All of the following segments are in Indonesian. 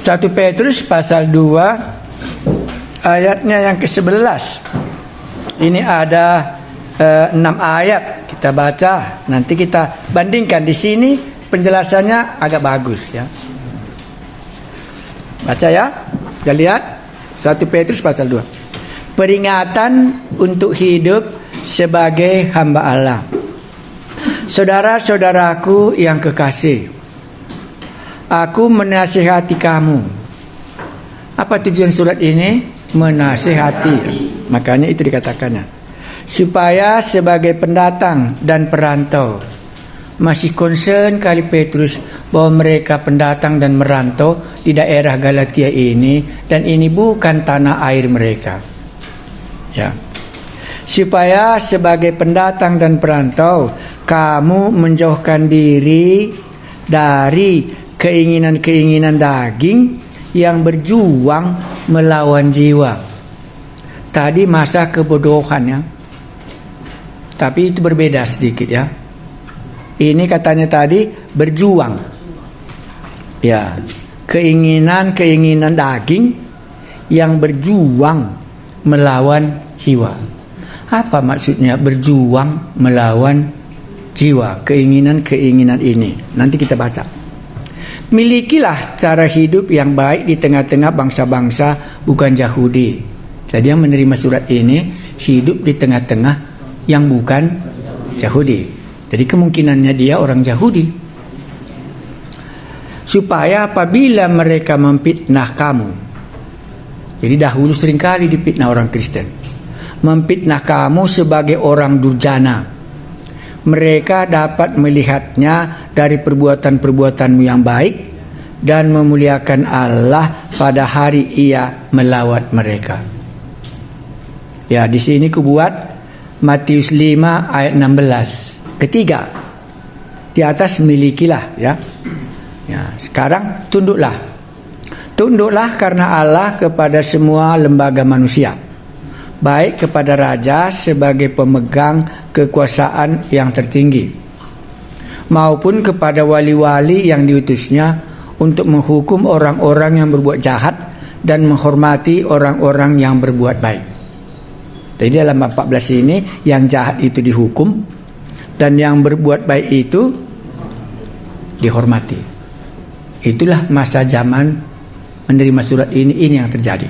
1 Petrus pasal 2 ayatnya yang ke-11. Ini ada 6 ayat kita baca. Nanti kita bandingkan. Di sini penjelasannya agak bagus ya. Baca ya. Kita lihat 1 Petrus pasal 2. Peringatan untuk hidup sebagai hamba Allah. Saudara-saudaraku yang kekasih, aku menasihati kamu. Apa tujuan surat ini? Menasihati. Makanya itu dikatakannya. Supaya sebagai pendatang dan perantau. Masih concern kali Petrus bahwa mereka pendatang dan merantau di daerah Galatia ini, dan ini bukan tanah air mereka. Ya. Supaya sebagai pendatang dan perantau kamu menjauhkan diri dari keinginan-keinginan daging yang berjuang melawan jiwa. Tadi masa kebodohan ya. Tapi itu berbeda sedikit ya. Ini katanya tadi berjuang. Ya, keinginan-keinginan daging yang berjuang melawan jiwa. Apa maksudnya berjuang melawan jiwa, keinginan-keinginan ini? Nanti kita baca. Milikilah cara hidup yang baik di tengah-tengah bangsa-bangsa bukan Yahudi. Jadi yang menerima surat ini hidup di tengah-tengah yang bukan Yahudi. Jadi kemungkinannya dia orang Yahudi. Supaya apabila mereka memfitnah kamu. Jadi dahulu seringkali difitnah orang Kristen. Memfitnah kamu sebagai orang durjana. Mereka dapat melihatnya dari perbuatan-perbuatanmu yang baik dan memuliakan Allah pada hari Ia melawat mereka. Ya, di sini kubuat Matius 5 ayat 16. Ketiga, di atas milikilah ya. Ya, sekarang tunduklah. Tunduklah karena Allah kepada semua lembaga manusia. Baik kepada raja sebagai pemegang kekuasaan yang tertinggi, maupun kepada wali-wali yang diutusnya untuk menghukum orang-orang yang berbuat jahat dan menghormati orang-orang yang berbuat baik. Jadi dalam 14 ini yang jahat itu dihukum dan yang berbuat baik itu dihormati. Itulah masa zaman menerima surat ini yang terjadi.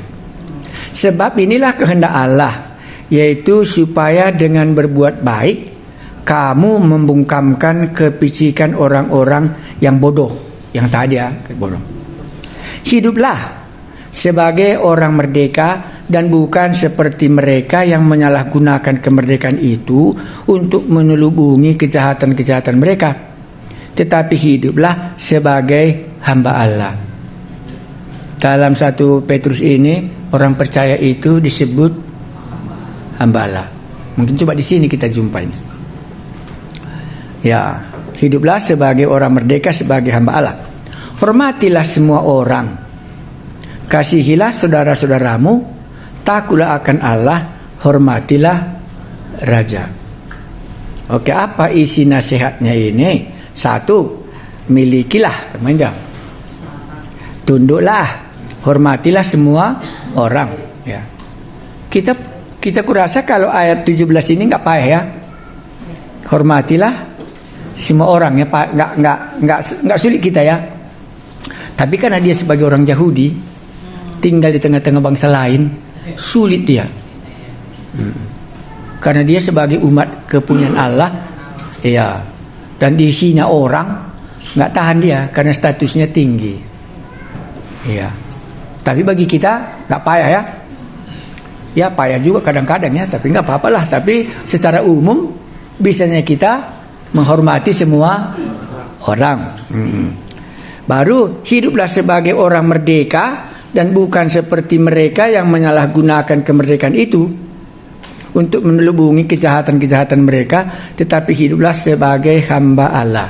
Sebab inilah kehendak Allah, yaitu supaya dengan berbuat baik kamu membungkamkan kepicikan orang-orang yang bodoh, yang tadi ya bodoh. Hiduplah sebagai orang merdeka dan bukan seperti mereka yang menyalahgunakan kemerdekaan itu untuk menelubungi kejahatan-kejahatan mereka, tetapi hiduplah sebagai hamba Allah. Dalam 1 Petrus ini orang percaya itu disebut hamba Allah. Mungkin coba di sini kita jumpai. Ya, hiduplah sebagai orang merdeka sebagai hamba Allah. Hormatilah semua orang. Kasihilah saudara-saudaramu, takutlah akan Allah, hormatilah raja. Oke, apa isi nasihatnya ini? 1, milikilah, teman-teman. Tunduklah, hormatilah semua orang ya. Kita kurasa kalau ayat 17 ini enggak payah ya. Hormatilah semua orang ya, enggak sulit kita ya. Tapi karena dia sebagai orang Yahudi tinggal di tengah-tengah bangsa lain, sulit dia. Karena dia sebagai umat kepunyaan Allah ya, dan dihina orang, enggak tahan dia karena statusnya tinggi. Iya. Tapi bagi kita nggak payah ya. Ya payah juga kadang-kadang ya, tapi nggak apa-apalah. Tapi secara umum bisanya kita menghormati semua orang. Baru hiduplah sebagai orang merdeka dan bukan seperti mereka yang menyalahgunakan kemerdekaan itu untuk menelubungi kejahatan-kejahatan mereka, tetapi hiduplah sebagai hamba Allah.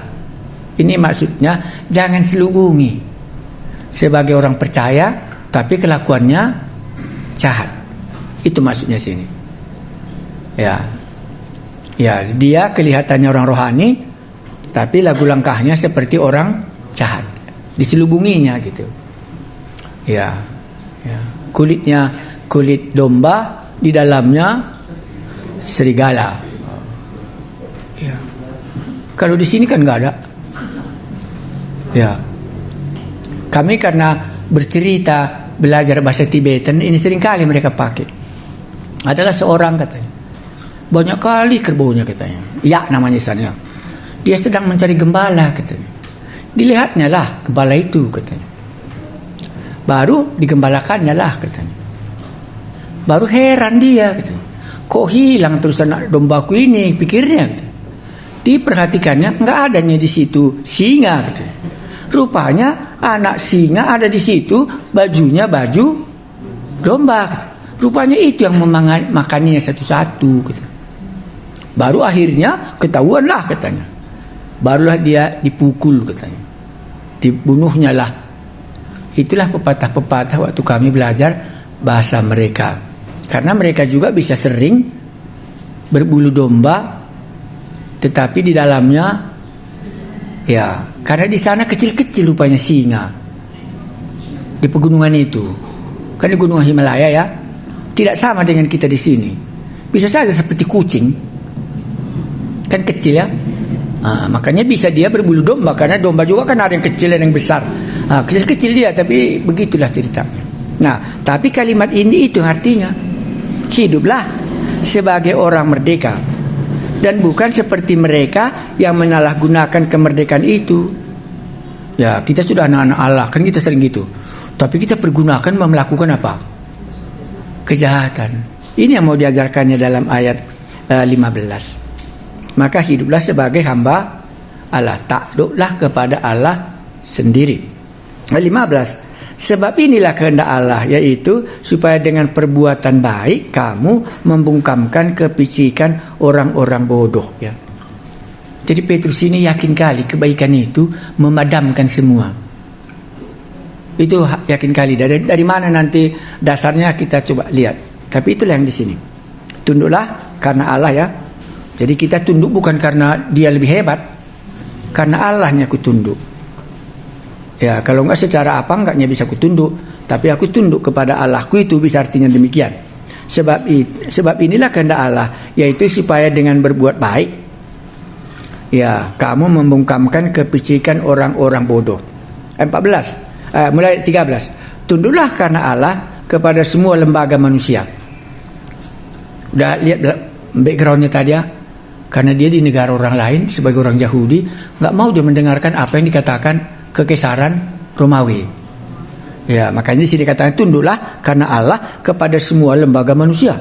Ini maksudnya jangan selubungi. Sebagai orang percaya, tapi kelakuannya jahat. Itu maksudnya sini. Ya, dia kelihatannya orang rohani, tapi lagu langkahnya seperti orang jahat. Diselubunginya gitu. Ya, ya. Kulitnya kulit domba, di dalamnya serigala. Ya. Kalau di sini kan nggak ada. Ya. Kami karena bercerita belajar bahasa Tibetan ini seringkali mereka pakai. Adalah seorang katanya. Banyak kali kerbaunya katanya. Ya namanya sana. Dia sedang mencari gembala katanya. Dilihatnya lah gembala itu katanya. Baru digembalakannya lah katanya. Baru heran dia katanya. Kok hilang terus anak dombaku ini, pikirnya. Diperhatikannya nggak adanya di situ singa katanya. Rupanya anak singa ada di situ, bajunya baju domba. Rupanya itu yang memakannya satu-satu katanya. Baru akhirnya ketahuan lah katanya. Barulah dia dipukul katanya. Dibunuhnya lah. Itulah pepatah-pepatah waktu kami belajar bahasa mereka. Karena mereka juga bisa sering berbulu domba, tetapi di dalamnya, ya, karena di sana kecil-kecil rupanya singa. Di pegunungan itu. Kan di gunung Himalaya ya. Tidak sama dengan kita di sini. Bisa saja seperti kucing. Kan kecil ya. Makanya bisa dia berbulu domba. Karena domba juga kan ada yang kecil dan yang besar. Kecil-kecil dia, tapi begitulah ceritanya. Nah, tapi kalimat ini itu artinya hiduplah sebagai orang merdeka. Dan bukan seperti mereka yang menyalahgunakan kemerdekaan itu. Ya, kita sudah anak-anak Allah, kan kita sering gitu. Tapi kita pergunakan melakukan apa? Kejahatan. Ini yang mau diajarkannya dalam ayat 15. Maka hiduplah sebagai hamba Allah, takluklah kepada Allah sendiri. 15. Sebab inilah kehendak Allah, yaitu supaya dengan perbuatan baik kamu membungkamkan kepicikan orang-orang bodoh. Ya. Jadi Petrus ini yakin kali kebaikan itu memadamkan semua. Itu yakin kali. Dari mana nanti dasarnya kita coba lihat. Tapi itulah yang di sini. Tunduklah karena Allah ya. Jadi kita tunduk bukan karena dia lebih hebat, karena Allahnya aku tunduk. Ya, kalau enggak secara apa enggaknya bisa aku tunduk, tapi aku tunduk kepada Allahku, itu bisa artinya demikian. Sebab inilah kehendak Allah, yaitu supaya dengan berbuat baik, ya, kamu membungkamkan kepicikan orang-orang bodoh. 14, mulai 13. Tunduklah karena Allah kepada semua lembaga manusia. Udah lihat backgroundnya tadi ya? Karena dia di negara orang lain sebagai orang Yahudi, nggak mau dia mendengarkan apa yang dikatakan kekaisaran Romawi. Ya, makanya di sini dikatakan tunduklah karena Allah kepada semua lembaga manusia,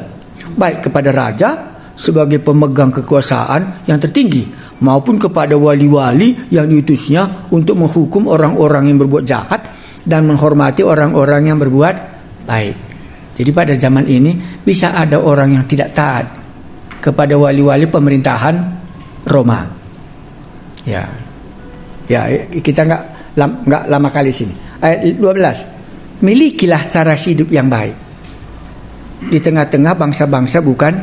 baik kepada raja sebagai pemegang kekuasaan yang tertinggi, maupun kepada wali-wali yang diutusnya untuk menghukum orang-orang yang berbuat jahat dan menghormati orang-orang yang berbuat baik. Jadi pada zaman ini bisa ada orang yang tidak taat kepada wali-wali pemerintahan Roma. Ya, kita nggak lama kali sini. Ayat 12. Milikilah cara hidup yang baik di tengah-tengah bangsa-bangsa bukan.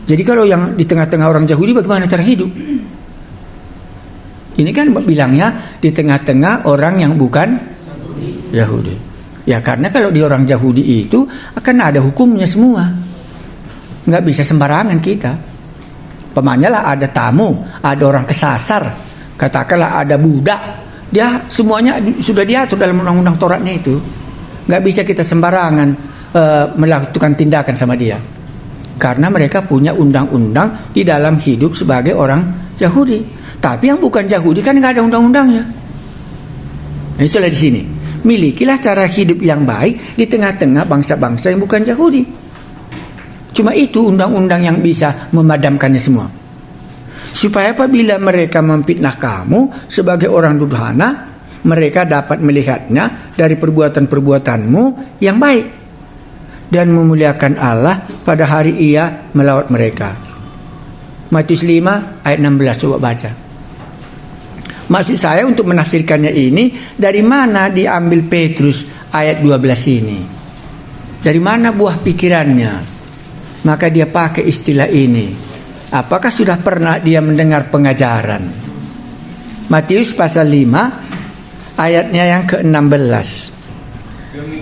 Jadi kalau yang di tengah-tengah orang Yahudi bagaimana cara hidup? Ini kan bilangnya di tengah-tengah orang yang bukan Yahudi. Ya karena kalau di orang Yahudi itu akan ada hukumnya semua. Nggak bisa sembarangan kita. Pemanya lah ada tamu, ada orang kesasar, katakanlah ada budak. Dia semuanya sudah diatur dalam undang-undang Tauratnya itu. Nggak bisa kita sembarangan melakukan tindakan sama dia. Karena mereka punya undang-undang di dalam hidup sebagai orang Yahudi. Tapi yang bukan Yahudi kan nggak ada undang-undangnya. Nah, itulah di sini. Milikilah cara hidup yang baik di tengah-tengah bangsa-bangsa yang bukan Yahudi. Cuma itu undang-undang yang bisa memadamkannya semua. Supaya apabila mereka memfitnah kamu sebagai orang durhana, mereka dapat melihatnya dari perbuatan-perbuatanmu yang baik dan memuliakan Allah pada hari Ia melawat mereka. Matius 5 ayat 16, coba baca. Maksud saya untuk menafsirkannya ini, dari mana diambil Petrus ayat 12 ini? Dari mana buah pikirannya? Maka dia pakai istilah ini. Apakah sudah pernah dia mendengar pengajaran? Matius pasal 5 ayatnya yang ke-16.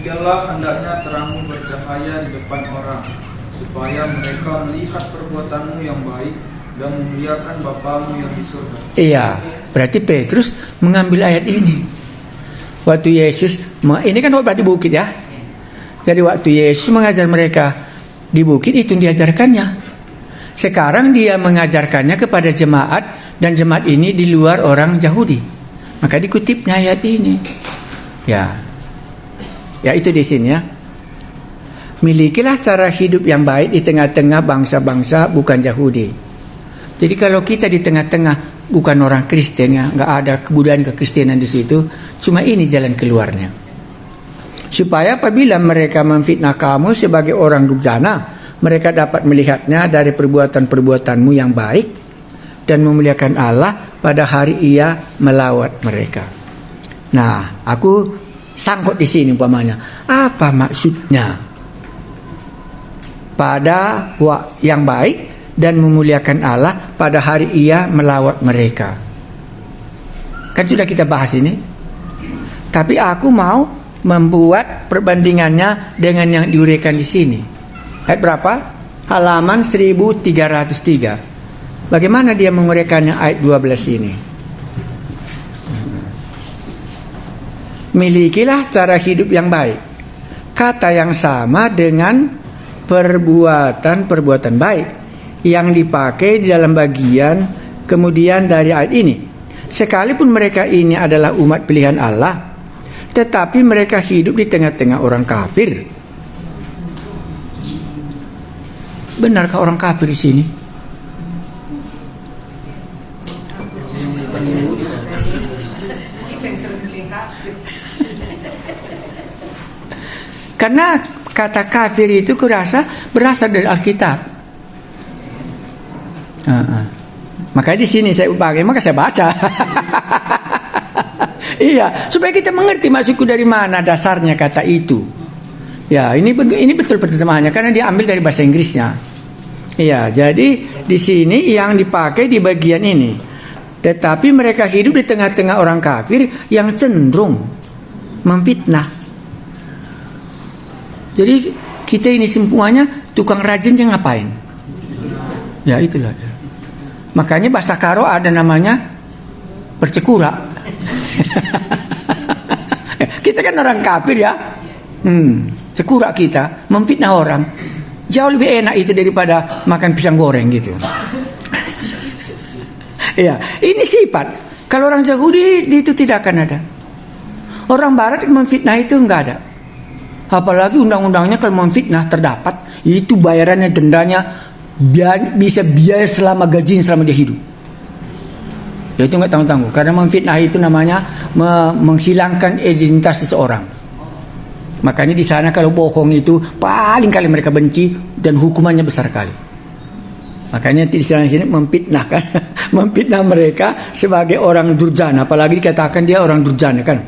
Demikianlah hendaknya terangmu bercahaya di depan orang, supaya mereka melihat perbuatanmu yang baik dan memuliakan Bapamu yang di surga. Iya, berarti Petrus mengambil ayat ini. Waktu Yesus, ini kan khotbah di bukit ya. Jadi waktu Yesus mengajar mereka di bukit, itu diajarkannya. Sekarang dia mengajarkannya kepada jemaat, dan jemaat ini di luar orang Yahudi. Maka dikutipnya ayat ini. Ya itu di sini ya. Milikilah cara hidup yang baik di tengah-tengah bangsa-bangsa bukan Yahudi. Jadi kalau kita di tengah-tengah bukan orang Kristen ya, nggak ada kebudayaan kekristenan di situ, cuma ini jalan keluarnya. Supaya apabila mereka memfitnah kamu sebagai orang durjana, mereka dapat melihatnya dari perbuatan-perbuatanmu yang baik dan memuliakan Allah pada hari Ia melawat mereka. Nah, aku sangkut di sini umpamanya. Apa maksudnya? Pada yang baik dan memuliakan Allah pada hari Ia melawat mereka. Kan sudah kita bahas ini. Tapi aku mau membuat perbandingannya dengan yang diuraikan di sini. Ayat berapa? Halaman 1303. Bagaimana dia menguraikannya ayat 12 ini? Milikilah cara hidup yang baik. Kata yang sama dengan perbuatan-perbuatan baik yang dipakai di dalam bagian kemudian dari ayat ini. Sekalipun mereka ini adalah umat pilihan Allah, tetapi mereka hidup di tengah-tengah orang kafir. Benarkah orang kafir di sini? Karena kata kafir itu kurasa berasal dari Alkitab. Makanya di sini saya pakai, maka saya baca. Iya, supaya kita mengerti maksudku dari mana dasarnya kata itu. Ya, ini betul pertemahannya karena dia ambil dari bahasa Inggrisnya. Iya, jadi di sini yang dipakai di bagian ini. Tetapi mereka hidup di tengah-tengah orang kafir yang cenderung memfitnah. Jadi kita ini semuanya tukang rajin yang ngapain? Ya itulah. Makanya bahasa Karo ada namanya percekura. Kita kan orang kafir ya. Cekura kita memfitnah orang. Jauh lebih enak itu daripada makan pisang goreng gitu. Ya, ini sifat. Kalau orang Yahudi itu tidak akan ada. Orang Barat memfitnah itu enggak ada. Apalagi undang-undangnya kalau memfitnah terdapat, itu bayarannya dendanya bisa biaya selama gajinya selama dia hidup. Ya itu enggak tanggung-tanggung. Karena memfitnah itu namanya menghilangkan identitas seseorang. Makanya di sana kalau bohong itu paling kali mereka benci dan hukumannya besar kali. Makanya di sini memfitnah kan, memfitnah mereka sebagai orang durjana, apalagi dikatakan dia orang durjana kan.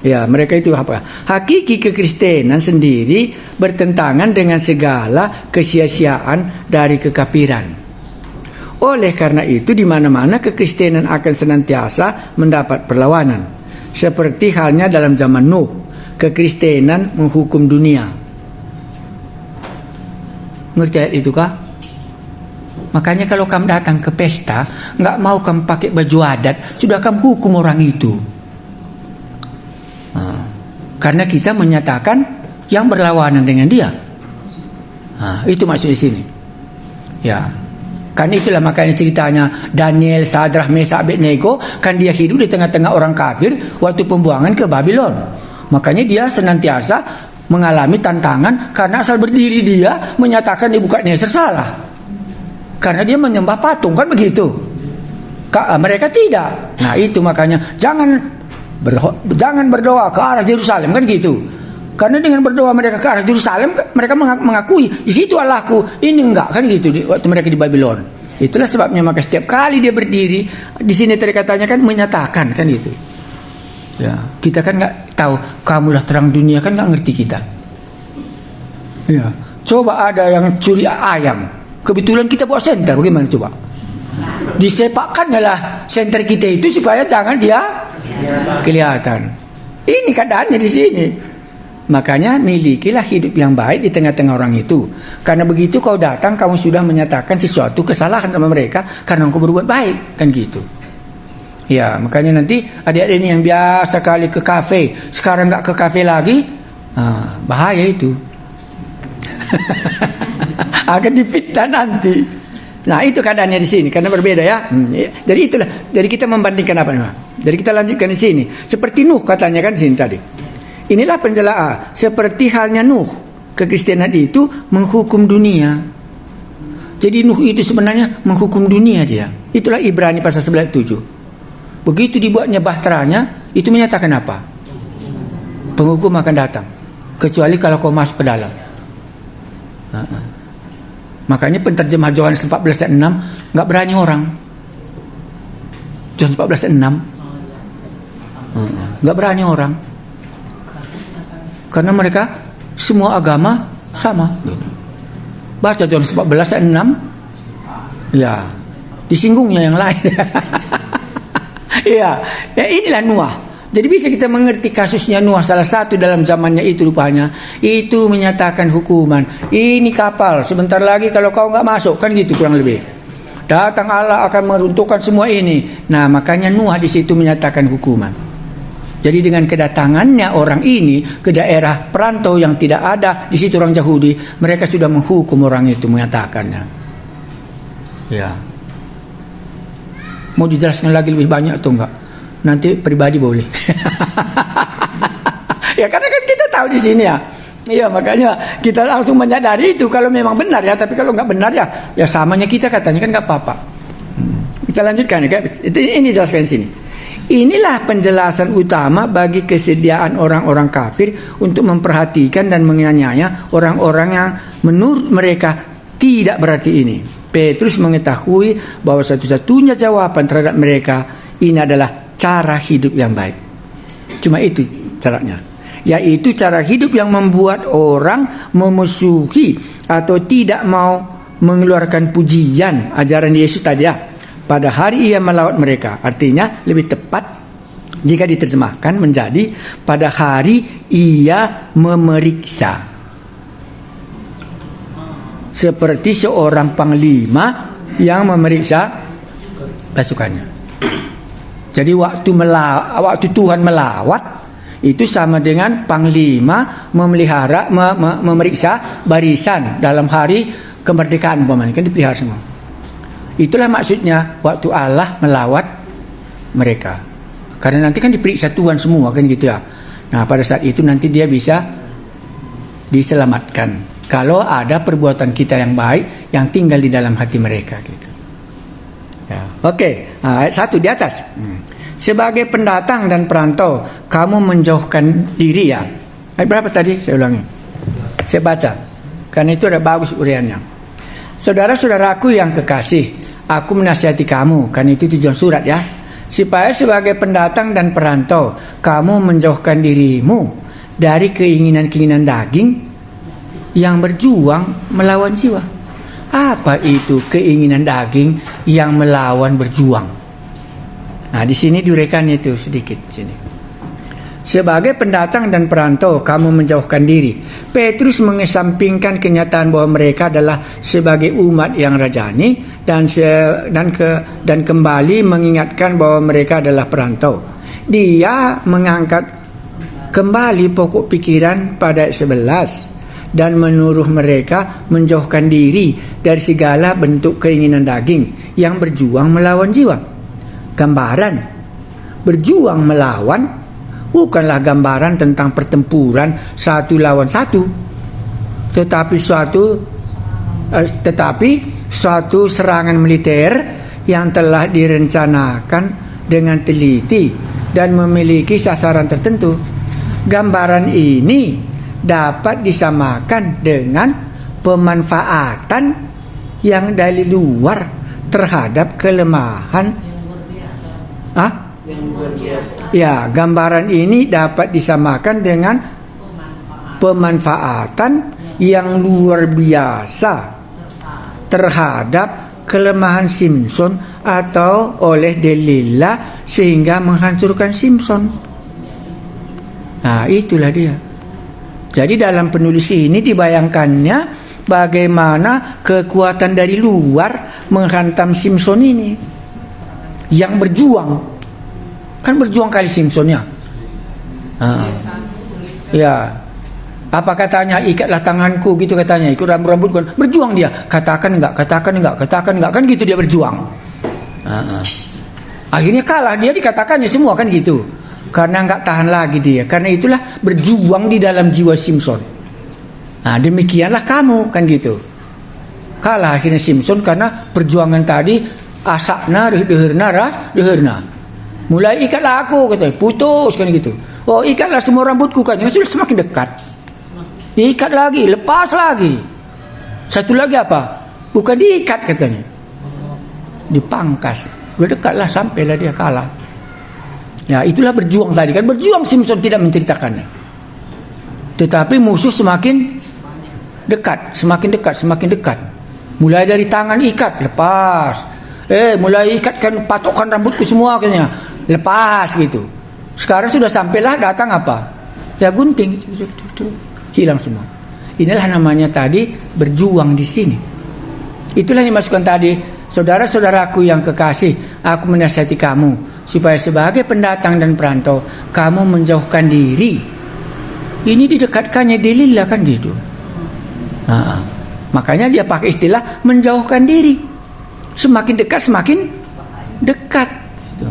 Ya, mereka itu apa? Hakiki kekristenan sendiri bertentangan dengan segala kesia-siaan dari kekafiran. Oleh karena itu di mana-mana kekristenan akan senantiasa mendapat perlawanan. Seperti halnya dalam zaman Nuh, kekristenan menghukum dunia. Ngerti ayat itu kah? Makanya kalau kamu datang ke pesta, nggak mau kamu pakai baju adat, sudah kamu hukum orang itu. Karena kita menyatakan yang berlawanan dengan dia. Itu maksudnya di sini. Ya, kan itulah makanya ceritanya Daniel, Sadrah, Mesak, Abednego, kan dia hidup di tengah-tengah orang kafir waktu pembuangan ke Babylon. Makanya dia senantiasa mengalami tantangan karena asal berdiri dia menyatakan Nebukadnezar salah. Karena dia menyembah patung kan begitu. Mereka tidak. Nah itu makanya jangan berdoa ke arah Yerusalem kan gitu. Karena dengan berdoa mereka ke arah Yerusalem, mereka mengakui di situ Allahku, ini enggak kan gitu waktu mereka di Babylon. Itulah sebabnya maka setiap kali dia berdiri di sini tadi katanya kan menyatakan kan gitu. Ya, kita kan nggak tahu, kamulah terang dunia kan nggak ngerti kita. Ya, coba ada yang curi ayam, kebetulan kita bawa senter, bagaimana coba? Disepakkan adalah senter kita itu supaya jangan dia kelihatan. Ini keadaannya di sini. Makanya milikilah hidup yang baik di tengah-tengah orang itu. Karena begitu kau datang, kamu sudah menyatakan sesuatu kesalahan sama mereka karena kau berbuat baik, kan gitu. Ya, makanya nanti adik-adik ini yang biasa kali ke kafe, sekarang nggak ke kafe lagi, bahaya itu. Akan dipitnah nanti. Nah, itu keadaannya di sini karena berbeda ya. Jadi itulah. Jadi kita membandingkan apa nih? Jadi kita lanjutkan di sini. Seperti Nuh katanya kan di sini tadi. Inilah penjelasan. Seperti halnya Nuh, kekristenan itu menghukum dunia. Jadi Nuh itu sebenarnya menghukum dunia dia. Itulah Ibrani pasal 11:7. Begitu dibuatnya bahteranya, itu menyatakan apa? Penghukum akan datang. Kecuali kalau kau masuk ke dalam. Makanya penterjemah Yohanes 14:6 nggak berani orang. Yohanes 14:6 nggak berani orang. Karena mereka semua agama sama. Baca Yohanes 14:6, ya disinggungnya yang lain. ya inilah Noah. Jadi bisa kita mengerti kasusnya Noah, salah satu dalam zamannya itu rupanya itu menyatakan hukuman. Ini kapal, sebentar lagi kalau kau nggak masuk, kan gitu kurang lebih. Datang Allah akan meruntuhkan semua ini. Nah, makanya Noah di situ menyatakan hukuman. Jadi dengan kedatangannya orang ini ke daerah perantau yang tidak ada di situ orang Yahudi, mereka sudah menghukum orang itu, menyatakannya. Ya. Mau dijelaskan lagi lebih banyak atau enggak? Nanti pribadi boleh. Ya karena kan kita tahu di sini ya. Iya, makanya kita langsung menyadari itu kalau memang benar ya. Tapi kalau nggak benar ya samanya kita katanya kan nggak apa-apa. Kita lanjutkan ya. Ini jelaskan di sini. Inilah penjelasan utama bagi kesediaan orang-orang kafir untuk memperhatikan dan menganiaya orang-orang yang menurut mereka tidak berarti ini. Petrus mengetahui bahwa satu-satunya jawaban terhadap mereka ini adalah cara hidup yang baik. Cuma itu caranya, yaitu cara hidup yang membuat orang memusuhi atau tidak mau mengeluarkan pujian ajaran Yesus tadi ya. Pada hari ia melawat mereka. Artinya lebih tepat jika diterjemahkan menjadi pada hari ia memeriksa. Seperti seorang panglima yang memeriksa pasukannya. Jadi waktu Tuhan melawat itu sama dengan panglima memelihara memeriksa barisan dalam hari kemerdekaan umpamanya, kan dipelihara semua. Itulah maksudnya waktu Allah melawat mereka. Karena nanti kan diperiksa Tuhan semua kan gitu ya. Nah, pada saat itu nanti dia bisa diselamatkan kalau ada perbuatan kita yang baik yang tinggal di dalam hati mereka gitu. Ya, oke. Ayat 1 di atas. Sebagai pendatang dan perantau, kamu menjauhkan diri ya. Ayat berapa tadi? Saya ulangi. Saya baca. Karena itu ada bagus uriannya. Saudara-saudaraku yang kekasih, aku menasihati kamu, karena itu tujuan surat ya. Supaya sebagai pendatang dan perantau, kamu menjauhkan dirimu dari keinginan-keinginan daging yang berjuang melawan jiwa. Apa itu keinginan daging yang melawan berjuang? Nah, di sini diuraikan itu sedikit sini. Sebagai pendatang dan perantau, kamu menjauhkan diri. Petrus mengesampingkan kenyataan bahwa mereka adalah sebagai umat yang rajani dan kembali mengingatkan bahwa mereka adalah perantau. Dia mengangkat kembali pokok pikiran pada ayat 11 dan menyuruh mereka menjauhkan diri dari segala bentuk keinginan daging yang berjuang melawan jiwa. Gambaran berjuang melawan bukanlah gambaran tentang pertempuran satu lawan satu, tetapi suatu serangan militer yang telah direncanakan dengan teliti dan memiliki sasaran tertentu. Gambaran ini dapat disamakan dengan pemanfaatan yang dari luar terhadap kelemahan. Ya, gambaran ini dapat disamakan dengan pemanfaatan yang luar biasa terhadap kelemahan Simpson atau oleh Delilah sehingga menghancurkan Simpson. Nah, itulah dia. Jadi dalam penulis ini dibayangkannya bagaimana kekuatan dari luar menghantam Simpson ini yang berjuang. Kan berjuang kali Simpson ya. Ya. Apa katanya, ikatlah tanganku gitu katanya, ikut rambut-rambut kan. Berjuang dia, katakan enggak kan gitu dia berjuang. Akhirnya kalah dia, dikatakannya semua kan gitu. Karena enggak tahan lagi dia. Karena itulah berjuang di dalam jiwa Simpson. Nah, demikianlah kamu kan gitu. Kalah akhirnya Simpson karena perjuangan tadi, asapna deherna. Mulai ikatlah aku katanya, putus kan gitu. Oh, ikatlah semua rambutku kan. Sudah semakin dekat. Ikat lagi, lepas lagi. Satu lagi apa? Bukan diikat katanya, dipangkas. Udah dekatlah, sampailah dia kalah. Ya, itulah berjuang tadi kan. Berjuang Simpson tidak menceritakannya. Tetapi musuh semakin dekat. Mulai dari tangan ikat, lepas. Mulai ikatkan, patokkan rambutku semua katanya, lepas gitu. Sekarang sudah sampailah, datang apa? Ya gunting. Hilang semua. Inilah namanya tadi berjuang di sini. Itulah yang dimasukkan tadi, saudara-saudaraku yang kekasih, aku menasihati kamu supaya sebagai pendatang dan perantau kamu menjauhkan diri. Ini didekatkannya dilillah kan gitu. Makanya dia pakai istilah menjauhkan diri. Semakin dekat semakin dekat. Gitu.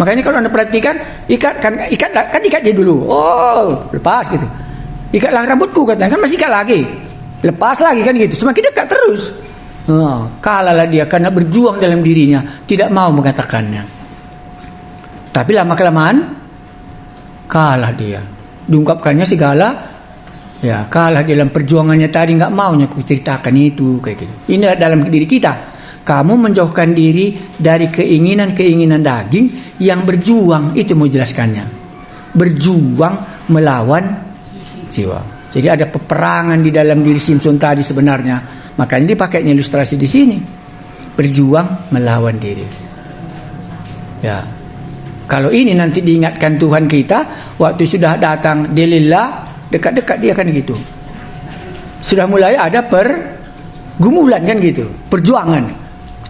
Makanya kalau Anda perhatikan, ikat dia dulu. Oh, lepas gitu. Ikatlah rambutku katanya, kan masih ikat lagi, lepas lagi kan gitu, semakin dekat terus. Kalahlah dia karena berjuang dalam dirinya, tidak mau mengatakannya. Tapi lama kelamaan kalah dia, diungkapkannya segala, ya kalah dalam perjuangannya tadi, nggak maunya ku ceritakan itu kayak gitu. Ini dalam diri kita, kamu menjauhkan diri dari keinginan daging yang berjuang, itu mau jelaskannya, berjuang melawan jiwa. Jadi ada peperangan di dalam diri Simpson tadi sebenarnya. Makanya dipakainya ilustrasi di sini. Berjuang melawan diri. Ya. Kalau ini nanti diingatkan Tuhan kita, waktu sudah datang delillah, dekat-dekat dia kan gitu. Sudah mulai ada pergumulan kan gitu. Perjuangan.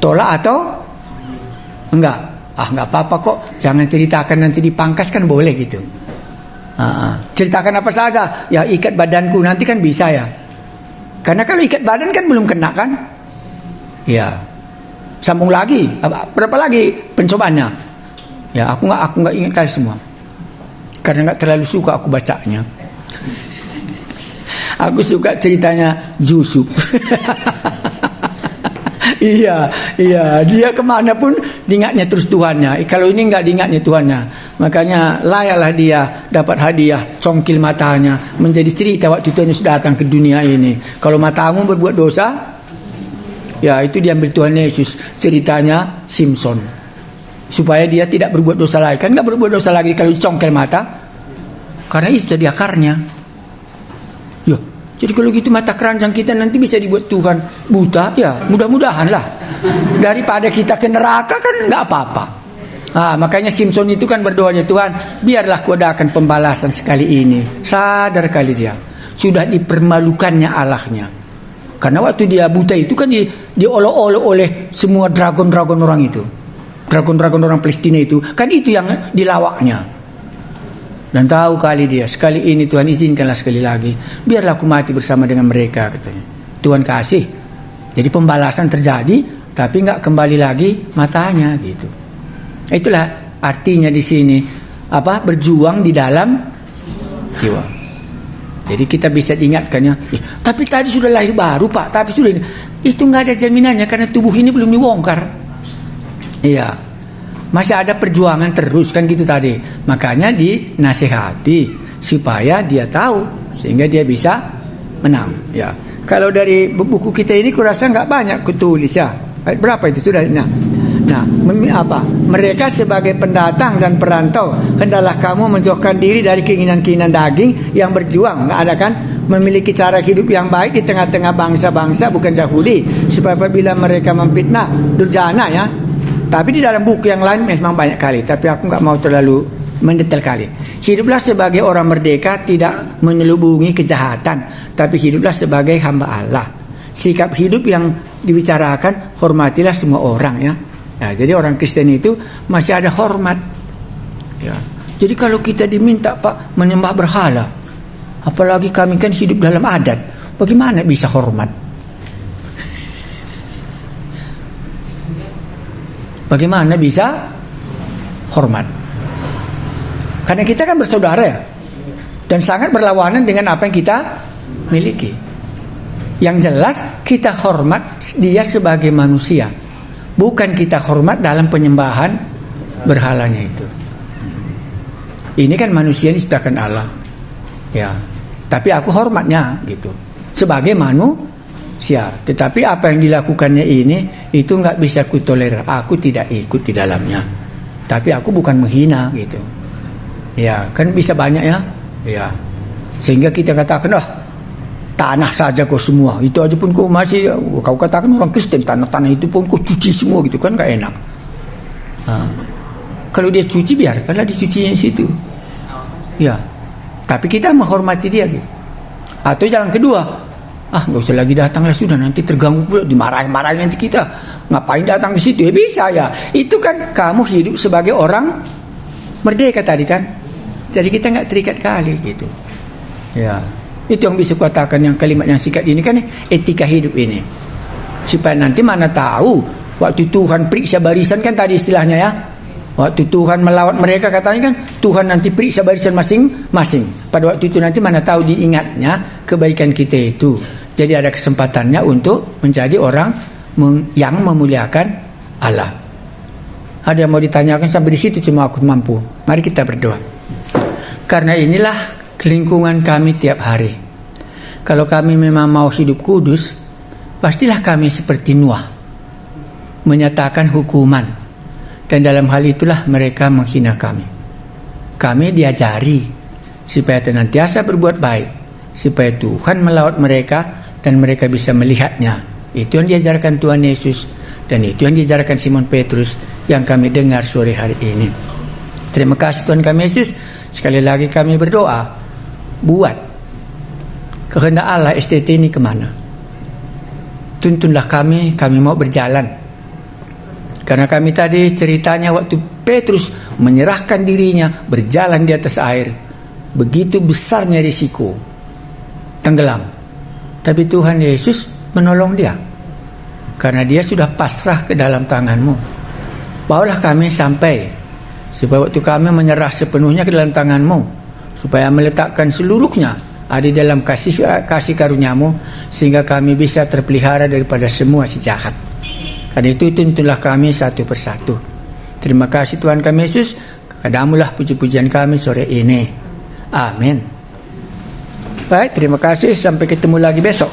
Tolak atau enggak? Enggak apa-apa kok. Jangan ceritakan, nanti dipangkas kan boleh gitu. Ceritakan apa saja, ya ikat badanku nanti kan bisa ya. Karena kalau ikat badan kan belum kena kan, ya sambung lagi. Berapa lagi pencobaannya? Ya aku nggak ingat kali semua, karena nggak terlalu suka aku bacanya. Aku suka ceritanya Yusuf. Iya, dia kemana pun diingatnya terus Tuhannya. Kalau ini nggak diingatnya Tuhannya, makanya layaklah dia dapat hadiah congkil matanya, menjadi cerita waktu Tuhan Yesus datang ke dunia ini. Kalau matamu berbuat dosa, ya itu diambil Tuhan Yesus. Ceritanya Simpson, supaya dia tidak berbuat dosa lagi. Kan nggak berbuat dosa lagi kalau dicongkel mata, karena itu tadi akarnya. Jadi kalau gitu mata keranjang kita nanti bisa dibuat Tuhan buta, ya mudah-mudahan lah. Daripada kita ke neraka kan nggak apa-apa. Makanya Simpson itu kan berdoanya, Tuhan biarlah kuadakan pembalasan sekali ini. Sadar kali dia sudah dipermalukannya Allahnya. Karena waktu dia buta itu kan diolok-olok oleh semua dragon-dragon orang itu. Dragon-dragon orang Palestina itu kan itu yang dilawaknya. Dan tahu kali dia, sekali ini Tuhan izinkanlah sekali lagi, biarlah aku mati bersama dengan mereka katanya. Tuhan kasih. Jadi pembalasan terjadi, tapi nggak kembali lagi matanya gitu. Itulah artinya di sini, berjuang di dalam jiwa. Jadi kita bisa diingatkannya, tapi tadi sudah lahir baru Pak, tapi sudah ini. Itu nggak ada jaminannya karena tubuh ini belum dibongkar. Iya. Masih ada perjuangan terus kan gitu tadi. Makanya dinasihati supaya dia tahu sehingga dia bisa menang. Ya. Kalau dari buku kita ini kurasa nggak banyak kutulis ya. Berapa itu sudah? Nah, mereka sebagai pendatang dan perantau hendaklah kamu menjauhkan diri dari keinginan-keinginan daging yang berjuang. Nggak ada kan? Memiliki cara hidup yang baik di tengah-tengah bangsa-bangsa bukan Yahudi, supaya apabila mereka memfitnah durjana ya. Tapi di dalam buku yang lain memang banyak kali, tapi aku nggak mau terlalu mendetail kali. Hiduplah sebagai orang merdeka, tidak menyelubungi kejahatan, tapi hiduplah sebagai hamba Allah. Sikap hidup yang dibicarakan, hormatilah semua orang ya. Nah, jadi orang Kristen itu masih ada hormat. Ya. Jadi kalau kita diminta Pak menyembah berhala, apalagi kami kan hidup dalam adat, bagaimana bisa hormat? Bagaimana bisa hormat? Karena kita kan bersaudara ya, dan sangat berlawanan dengan apa yang kita miliki. Yang jelas kita hormat dia sebagai manusia, bukan kita hormat dalam penyembahan berhalanya itu. Ini kan manusia diciptakan Allah, ya. Tapi aku hormatnya gitu sebagai manusia. Tetapi apa yang dilakukannya ini itu nggak bisa kutolerir. Aku tidak ikut di dalamnya. Tapi aku bukan menghina gitu. Ya, kan bisa banyak ya. Ya. Sehingga kita katakan, tanah saja kau semua. Itu aja pun kau masih, kau katakan orang Kristen, tanah-tanah itu pun kau cuci semua gitu kan, gak enak. Kalau dia cuci, biarkanlah dicucinya di situ. Ya. Tapi kita menghormati dia gitu. Atau jalan kedua, gak usah lagi datang lah, sudah nanti terganggu pula, dimarahin nanti kita. Ngapain datang ke situ? Ya bisa ya. Itu kan kamu hidup sebagai orang merdeka tadi kan. Jadi kita nggak terikat kali gitu. Ya, itu yang bisa katakan yang kalimat yang singkat ini kan etika hidup ini. Supaya nanti mana tahu waktu Tuhan periksa barisan kan tadi istilahnya ya. Waktu Tuhan melawat mereka katanya kan Tuhan nanti periksa barisan masing-masing. Pada waktu itu nanti mana tahu diingatnya kebaikan kita itu. Jadi ada kesempatannya untuk menjadi orang yang memuliakan Allah. Ada yang mau ditanyakan sampai di situ cuma aku mampu. Mari kita berdoa. Karena inilah lingkungan kami tiap hari. Kalau kami memang mau hidup kudus, pastilah kami seperti Nuh, menyatakan hukuman. Dan dalam hal itulah mereka menghina kami. Kami diajari supaya senantiasa berbuat baik, supaya Tuhan melawat mereka dan mereka bisa melihatnya. Itu yang diajarkan Tuhan Yesus, dan itu yang diajarkan Simon Petrus yang kami dengar sore hari ini. Terima kasih Tuhan kami Yesus. Sekali lagi kami berdoa, buat kehendak Allah STT ini kemana. Tuntunlah kami mau berjalan. Karena kami tadi ceritanya waktu Petrus menyerahkan dirinya berjalan di atas air, begitu besarnya risiko tenggelam. Tapi Tuhan Yesus menolong dia, karena dia sudah pasrah ke dalam tangan-Mu. Bawalah kami sampai supaya waktu kami menyerah sepenuhnya ke dalam tangan-Mu, supaya meletakkan seluruhnya ada di dalam kasih karunia-Mu, sehingga kami bisa terpelihara daripada semua si jahat. Karena itu tuntunlah kami satu persatu. Terima kasih Tuhan kami Yesus. Kepadamu-lah puji-pujian kami sore ini. Amin. Baik, terima kasih. Sampai ketemu lagi besok.